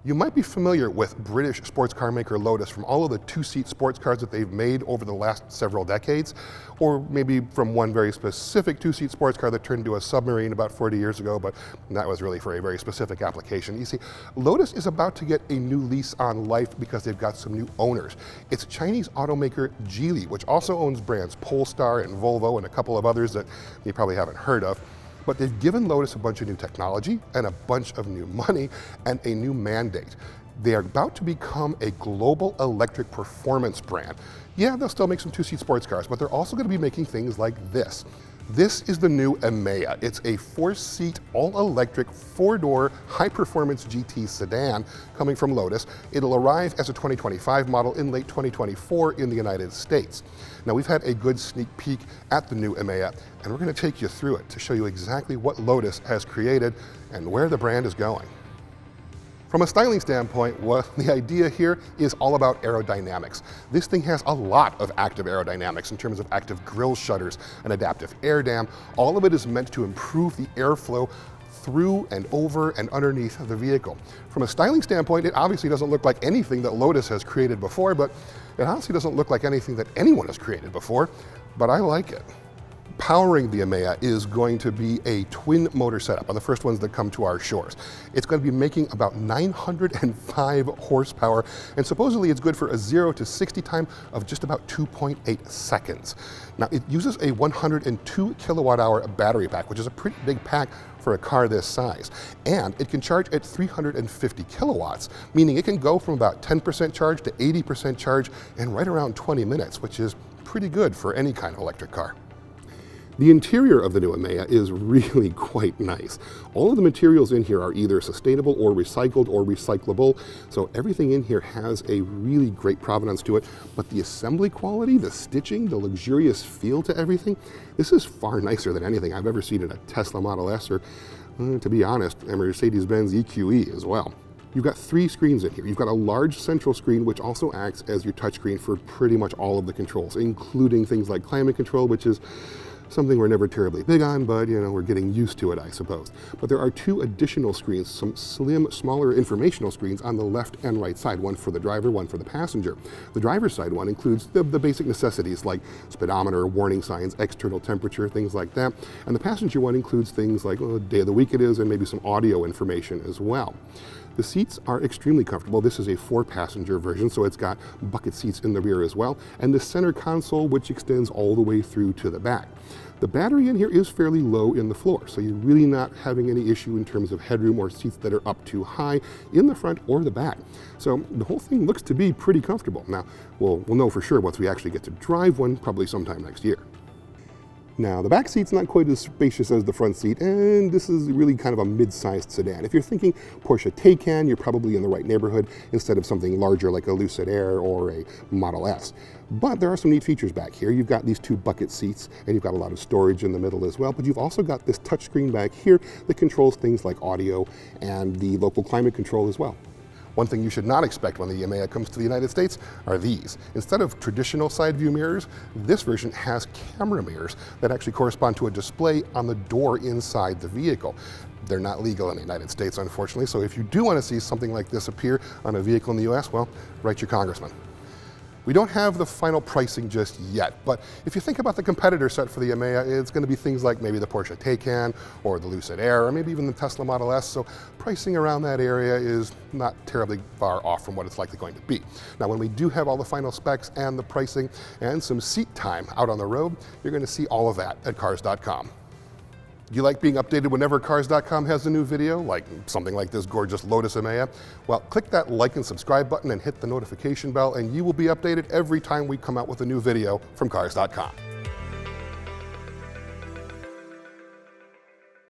You might be familiar with British sports car maker Lotus from all of the two-seat sports cars that they've made over the last several decades, or maybe from one very specific two-seat sports car that turned into a submarine about 40 years ago, but that was really for a very specific application. You see, Lotus is about to get a new lease on life because they've got some new owners. It's Chinese automaker Geely, which also owns brands Polestar and Volvo and a couple of others that you probably haven't heard of. But they've given Lotus a bunch of new technology and a bunch of new money and a new mandate. They are about to become a global electric performance brand. Yeah, they'll still make some two-seat sports cars, but they're also going to be making things like this. This is the new Emeya. It's a 4-seat, all-electric, 4-door, high-performance GT sedan coming from Lotus. It'll arrive as a 2025 model in late 2024 in the United States. Now, we've had a good sneak peek at the new Emeya, and we're going to take you through it to show you exactly what Lotus has created and where the brand is going. From a styling standpoint, well, the idea here is all about aerodynamics. This thing has a lot of active aerodynamics in terms of active grille shutters and adaptive air dam. All of it is meant to improve the airflow through and over and underneath the vehicle. From a styling standpoint, it obviously doesn't look like anything that Lotus has created before, but it honestly doesn't look like anything that anyone has created before, but I like it. Powering the Emeya is going to be a twin motor setup on the first ones that come to our shores. It's going to be making about 905 horsepower, and supposedly it's good for a 0 to 60 time of just about 2.8 seconds. Now, it uses a 102 kilowatt hour battery pack, which is a pretty big pack for a car this size. And it can charge at 350 kilowatts, meaning it can go from about 10% charge to 80% charge in right around 20 minutes, which is pretty good for any kind of electric car. The interior of the new Emeya is really quite nice. All of the materials in here are either sustainable or recyclable, so everything in here has a really great provenance to it, but the assembly quality, the stitching, the luxurious feel to everything, this is far nicer than anything I've ever seen in a Tesla Model S or, to be honest, a Mercedes-Benz EQE as well. You've got 3 screens in here. You've got a large central screen, which also acts as your touchscreen for pretty much all of the controls, including things like climate control, which is something we're never terribly big on, but we're getting used to it, I suppose. But there are 2 additional screens, some slim, smaller informational screens on the left and right side, one for the driver, one for the passenger. The driver's side one includes the basic necessities like speedometer, warning signs, external temperature, things like that. And the passenger one includes things like what day of the week it is and maybe some audio information as well. The seats are extremely comfortable. This is a 4-passenger version, so it's got bucket seats in the rear as well, and the center console, which extends all the way through to the back. The battery in here is fairly low in the floor, so you're really not having any issue in terms of headroom or seats that are up too high in the front or the back. So the whole thing looks to be pretty comfortable. Now, we'll know for sure once we actually get to drive one, probably sometime next year. Now, the back seat's not quite as spacious as the front seat, and this is really kind of a mid-sized sedan. If you're thinking Porsche Taycan, you're probably in the right neighborhood instead of something larger like a Lucid Air or a Model S. But there are some neat features back here. You've got these 2 bucket seats, and you've got a lot of storage in the middle as well, but you've also got this touchscreen back here that controls things like audio and the local climate control as well. One thing you should not expect when the Emeya comes to the United States are these. Instead of traditional side view mirrors, this version has camera mirrors that actually correspond to a display on the door inside the vehicle. They're not legal in the United States, unfortunately, so if you do want to see something like this appear on a vehicle in the US, well, write your congressman. We don't have the final pricing just yet, but if you think about the competitor set for the Emeya, it's going to be things like maybe the Porsche Taycan or the Lucid Air or maybe even the Tesla Model S, so pricing around that area is not terribly far off from what it's likely going to be. Now, when we do have all the final specs and the pricing and some seat time out on the road, you're going to see all of that at Cars.com. Do you like being updated whenever Cars.com has a new video, like something like this gorgeous Lotus Emeya? Well, click that like and subscribe button and hit the notification bell, and you will be updated every time we come out with a new video from Cars.com.